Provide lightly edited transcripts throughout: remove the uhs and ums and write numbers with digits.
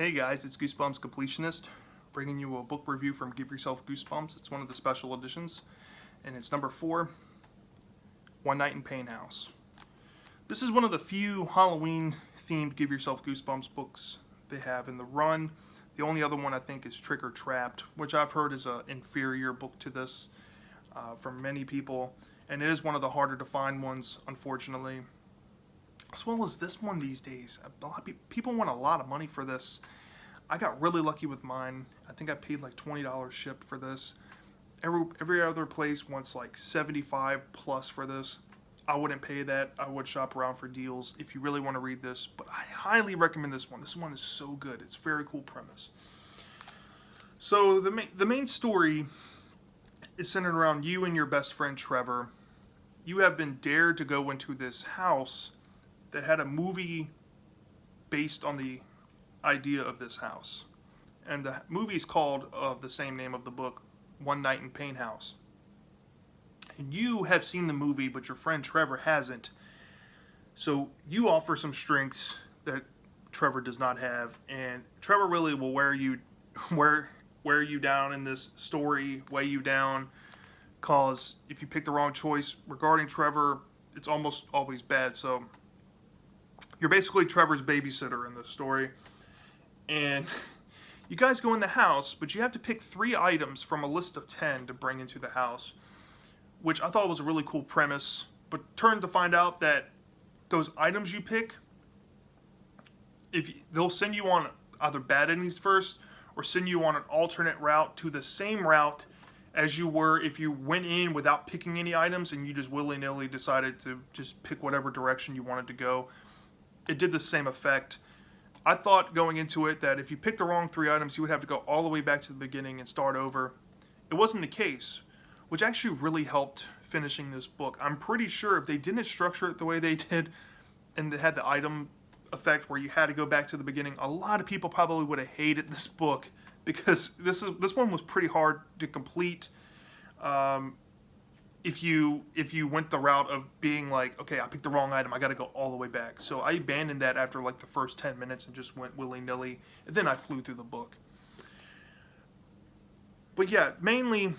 Hey guys, it's Goosebumps Completionist, bringing you a book review from Give Yourself Goosebumps. It's one of the special editions, and it's number 4, One Night in Payne House. This is one of the few Halloween-themed Give Yourself Goosebumps books they have in the run. The only other one I think is Trick or Trapped, which I've heard is an inferior book to this from many people, and it is one of the harder to find ones, unfortunately. As well as this one these days. A lot of people want a lot of money for this. I got really lucky with mine. I think I paid like $20 shipped for this. Every other place wants like $75 plus for this. I wouldn't pay that. I would shop around for deals if you really want to read this. But I highly recommend this one. This one is so good. It's a very cool premise. So the main story is centered around you and your best friend Trevor. You have been dared to go into this house that had a movie based on the idea of this house. And the movie is called, the same name of the book, One Night in Payne House. And you have seen the movie, but your friend Trevor hasn't. So you offer some strengths that Trevor does not have. And Trevor really will wear you down in this story, weigh you down. Cause if you pick the wrong choice regarding Trevor, it's almost always bad. So you're basically Trevor's babysitter in this story. And you guys go in the house, but you have to pick 3 items from a list of 10 to bring into the house, which I thought was a really cool premise, but turned to find out that those items you pick, they'll send you on either bad endings first, or send you on an alternate route to the same route as you were if you went in without picking any items and you just willy-nilly decided to just pick whatever direction you wanted to go. It did the same effect. I thought going into it that if you picked the wrong 3 items, you would have to go all the way back to the beginning and start over. It wasn't the case, which actually really helped finishing this book. I'm pretty sure if they didn't structure it the way they did, and they had the item effect where you had to go back to the beginning, a lot of people probably would have hated this book, because this one was pretty hard to complete. If you went the route of being like, okay, I picked the wrong item, I got to go all the way back. So I abandoned that after like the first 10 minutes and just went willy-nilly, and then I flew through the book. But yeah, mainly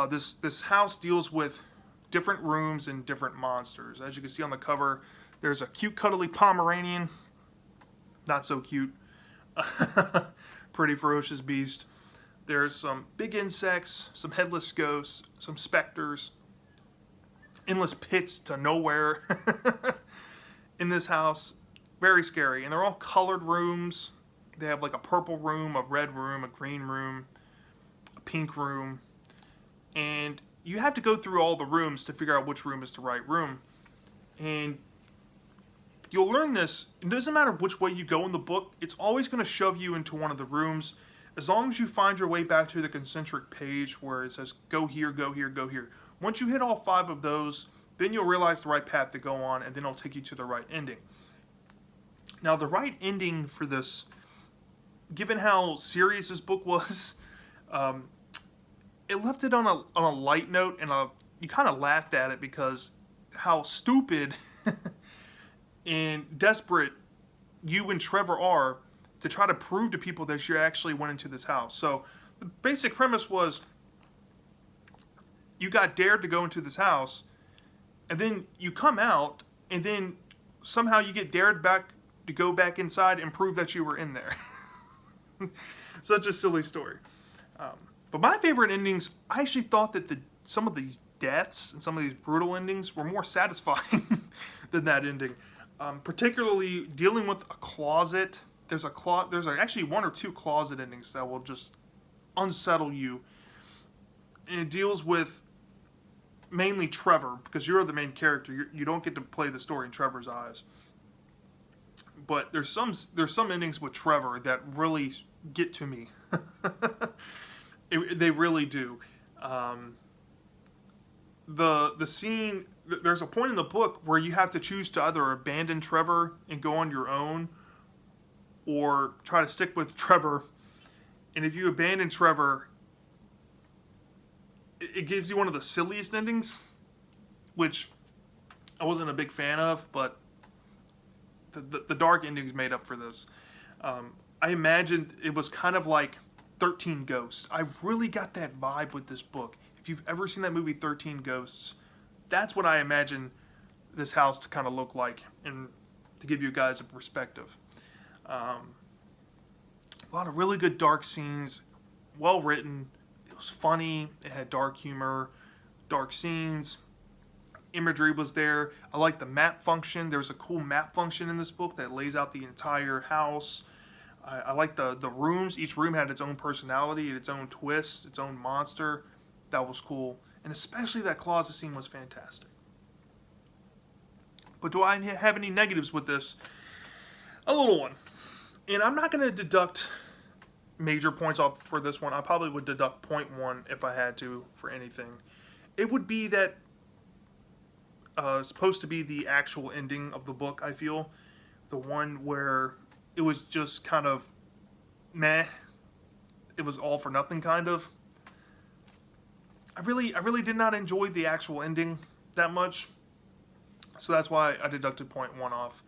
this house deals with different rooms and different monsters. As you can see on the cover, there's a cute, cuddly Pomeranian. Not so cute. Pretty ferocious beast. There's some big insects, some headless ghosts, some specters, endless pits to nowhere in this house. Very scary. And they're all colored rooms. They have like a purple room, a red room, a green room, a pink room. And you have to go through all the rooms to figure out which room is the right room. And you'll learn this. It doesn't matter which way you go in the book. It's always going to shove you into one of the rooms. As long as you find your way back to the concentric page where it says, go here, go here, go here. Once you hit all 5 of those, then you'll realize the right path to go on, and then it'll take you to the right ending. Now, the right ending for this, given how serious this book was, it left it on a light note, and you kind of laughed at it because how stupid and desperate you and Trevor are to try to prove to people that you actually went into this house. So the basic premise was you got dared to go into this house, and then you come out, and then somehow you get dared back to go back inside and prove that you were in there. Such a silly story. But my favorite endings, I actually thought that some of these deaths and some of these brutal endings were more satisfying than that ending. Particularly dealing with a closet. There's actually 1 or 2 closet endings that will just unsettle you. And it deals with mainly Trevor, because you're the main character. You don't get to play the story in Trevor's eyes. But there's some endings with Trevor that really get to me. They really do. The scene, there's a point in the book where you have to choose to either abandon Trevor and go on your own, or try to stick with Trevor. And if you abandon Trevor, it gives you one of the silliest endings, which I wasn't a big fan of, but the dark endings made up for this. I imagined it was kind of like 13 Ghosts. I really got that vibe with this book. If you've ever seen that movie 13 Ghosts, that's what I imagine this house to kind of look like, and to give you guys a perspective. A lot of really good dark scenes, well written. It was funny. It had dark humor, dark scenes. Imagery was there. I like the map function. There's a cool map function in this book that lays out the entire house. I like the rooms. Each room had its own personality, its own twist, its own monster. That was cool. And especially that closet scene was fantastic. But do I have any negatives with this? A little one. And I'm not going to deduct major points off for this one. I probably would deduct 0.1 if I had to for anything. It would be that it's supposed to be the actual ending of the book, I feel. The one where it was just kind of meh. It was all for nothing, kind of. I really did not enjoy the actual ending that much. So that's why I deducted 0.1 off.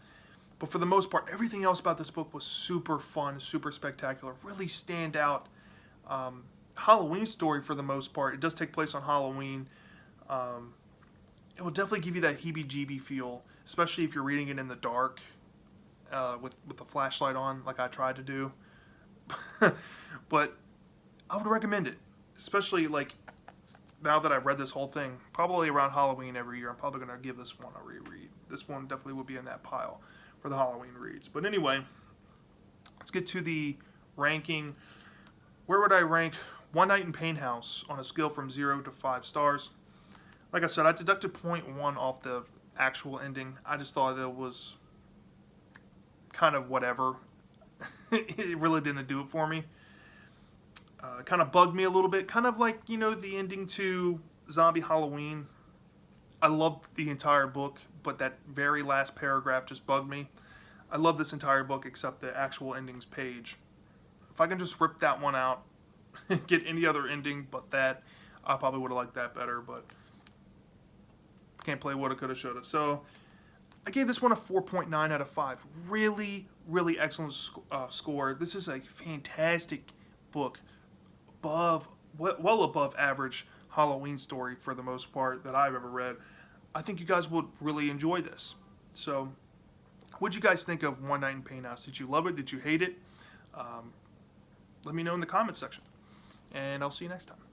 But for the most part, everything else about this book was super fun, super spectacular, really stand out. Halloween story for the most part. It does take place on Halloween. It will definitely give you that heebie-jeebie feel, especially if you're reading it in the dark with the flashlight on, like I tried to do. But I would recommend it, especially like now that I've read this whole thing. Probably around Halloween every year, I'm probably going to give this one a reread. This one definitely will be in that pile for the Halloween reads. But anyway, let's get to the ranking. Where would I rank One Night in Payne House on a scale from 0 to 5 stars? Like I said, I deducted 0.1 off the actual ending. I just thought it was kind of whatever. It really didn't do it for me. It kind of bugged me a little bit. Kind of like, you know, the ending to Zombie Halloween. I loved the entire book, but that very last paragraph just bugged me. I love this entire book except the actual endings page. If I can just rip that one out and get any other ending but that, I probably would have liked that better, but can't play woulda, coulda, shoulda. So I gave this one a 4.9 out of 5. Really, really excellent score. This is a fantastic book. Well above average Halloween story for the most part that I've ever read. I think you guys would really enjoy this. So what'd you guys think of One Night in Payne House? Did you love it? Did you hate it? Let me know in the comments section. And I'll see you next time.